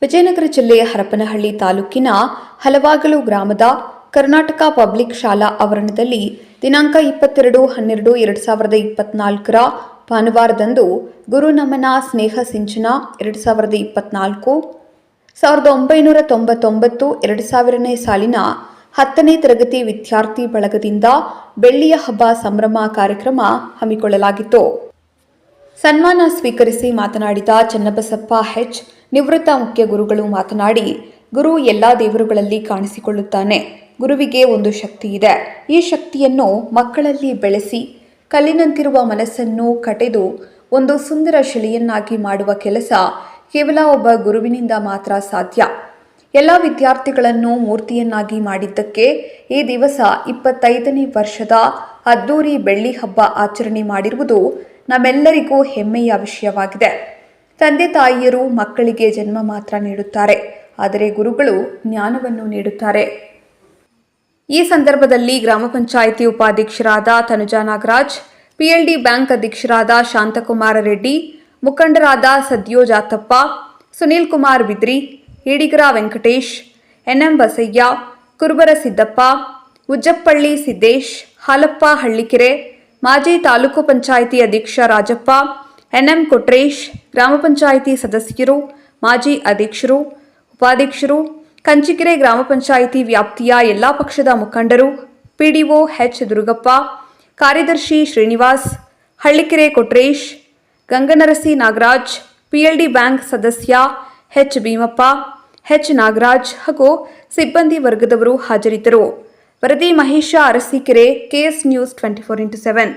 ವಿಜಯನಗರ ಜಿಲ್ಲೆಯ ಹರಪನಹಳ್ಳಿ ತಾಲೂಕಿನ ಹಲವಾಗಲು ಗ್ರಾಮದ ಕರ್ನಾಟಕ ಪಬ್ಲಿಕ್ ಶಾಲಾ ಆವರಣದಲ್ಲಿ ದಿನಾಂಕ 22/12/2024 ಭಾನುವಾರದಂದು ಗುರು ನಮನ ಸ್ನೇಹ ಸಿಂಚನ 2024 1999 2000ನೇ ಸಾಲಿನ 10ನೇ ತರಗತಿ ವಿದ್ಯಾರ್ಥಿ ಬಳಗದಿಂದ ಬೆಳ್ಳಿಯ ಹಬ್ಬ ಸಂಭ್ರಮ ಕಾರ್ಯಕ್ರಮ ಹಮ್ಮಿಕೊಳ್ಳಲಾಗಿತ್ತು. ಸನ್ಮಾನ ಸ್ವೀಕರಿಸಿ ಮಾತನಾಡಿದ ಚನ್ನಬಸಪ್ಪ ಹೆಚ್, ನಿವೃತ್ತ ಮುಖ್ಯ ಗುರುಗಳು ಮಾತನಾಡಿ, ಗುರು ಎಲ್ಲಾ ದೇವರುಗಳಲ್ಲಿ ಕಾಣಿಸಿಕೊಳ್ಳುತ್ತಾನೆ. ಗುರುವಿಗೆ ಒಂದು ಶಕ್ತಿ ಇದೆ. ಈ ಶಕ್ತಿಯನ್ನು ಮಕ್ಕಳಲ್ಲಿ ಬೆಳೆಸಿ ಕಲ್ಲಿನಂತಿರುವ ಮನಸ್ಸನ್ನು ಕಟೆದು ಒಂದು ಸುಂದರ ಶಿಲೆಯನ್ನಾಗಿ ಮಾಡುವ ಕೆಲಸ ಕೇವಲ ಒಬ್ಬ ಗುರುವಿನಿಂದ ಮಾತ್ರ ಸಾಧ್ಯ. ಎಲ್ಲ ವಿದ್ಯಾರ್ಥಿಗಳನ್ನು ಮೂರ್ತಿಯನ್ನಾಗಿ ಮಾಡಿದ್ದಕ್ಕೆ ಈ ದಿವಸ 25ನೇ ವರ್ಷದ ಅದ್ದೂರಿ ಬೆಳ್ಳಿ ಹಬ್ಬ ಆಚರಣೆ ಮಾಡಿರುವುದು ನಮ್ಮೆಲ್ಲರಿಗೂ ಹೆಮ್ಮೆಯ ವಿಷಯವಾಗಿದೆ. ತಂದೆ ತಾಯಿಯರು ಮಕ್ಕಳಿಗೆ ಜನ್ಮ ಮಾತ್ರ ನೀಡುತ್ತಾರೆ, ಆದರೆ ಗುರುಗಳು ಜ್ಞಾನವನ್ನು ನೀಡುತ್ತಾರೆ. ಈ ಸಂದರ್ಭದಲ್ಲಿ ಗ್ರಾಮ ಪಂಚಾಯಿತಿ ಉಪಾಧ್ಯಕ್ಷರಾದ ತನುಜಾ ನಾಗರಾಜ್, PLD ಬ್ಯಾಂಕ್ ಅಧ್ಯಕ್ಷರಾದ ಶಾಂತಕುಮಾರ ರೆಡ್ಡಿ, ಮುಖಂಡರಾದ ಸದ್ಯೋ ಜಾತಪ್ಪ, ಸುನೀಲ್ ಕುಮಾರ್ ಬಿದ್ರಿ, ಈಡಿಗರ ವೆಂಕಟೇಶ್, NM ಬಸಯ್ಯ, ಕುರುಬರ ಸಿದ್ದಪ್ಪ, ಉಜ್ಜಪ್ಪಳ್ಳಿ ಸಿದ್ದೇಶ್, ಹಾಲಪ್ಪ ಹಳ್ಳಿಕೆರೆ, ಮಾಜಿ ತಾಲೂಕು ಪಂಚಾಯಿತಿ ಅಧ್ಯಕ್ಷ ರಾಜಪ್ಪ, NM ಕೊಟ್ರೇಶ್, ಗ್ರಾಮ ಪಂಚಾಯಿತಿ ಸದಸ್ಯರು, ಮಾಜಿ ಅಧ್ಯಕ್ಷರು, ಉಪಾಧ್ಯಕ್ಷರು, ಕಂಚಿಕೆರೆ ಗ್ರಾಮ ಪಂಚಾಯಿತಿ ವ್ಯಾಪ್ತಿಯ ಎಲ್ಲಾ ಪಕ್ಷದ ಮುಖಂಡರು, PDO H ದುರ್ಗಪ್ಪ, ಕಾರ್ಯದರ್ಶಿ ಶ್ರೀನಿವಾಸ್, ಹಳ್ಳಿಕೆರೆ ಕೊಟ್ರೇಶ್, ಗಂಗನರಸಿ ನಾಗರಾಜ್, PLD ಬ್ಯಾಂಕ್ ಸದಸ್ಯ H ಭೀಮಪ್ಪ, H ನಾಗರಾಜ್ ಹಾಗೂ ಸಿಬ್ಬಂದಿ ವರ್ಗದವರು ಹಾಜರಿದ್ದರು. ವರದಿ Mahesh Arsikere, KS news 24x7.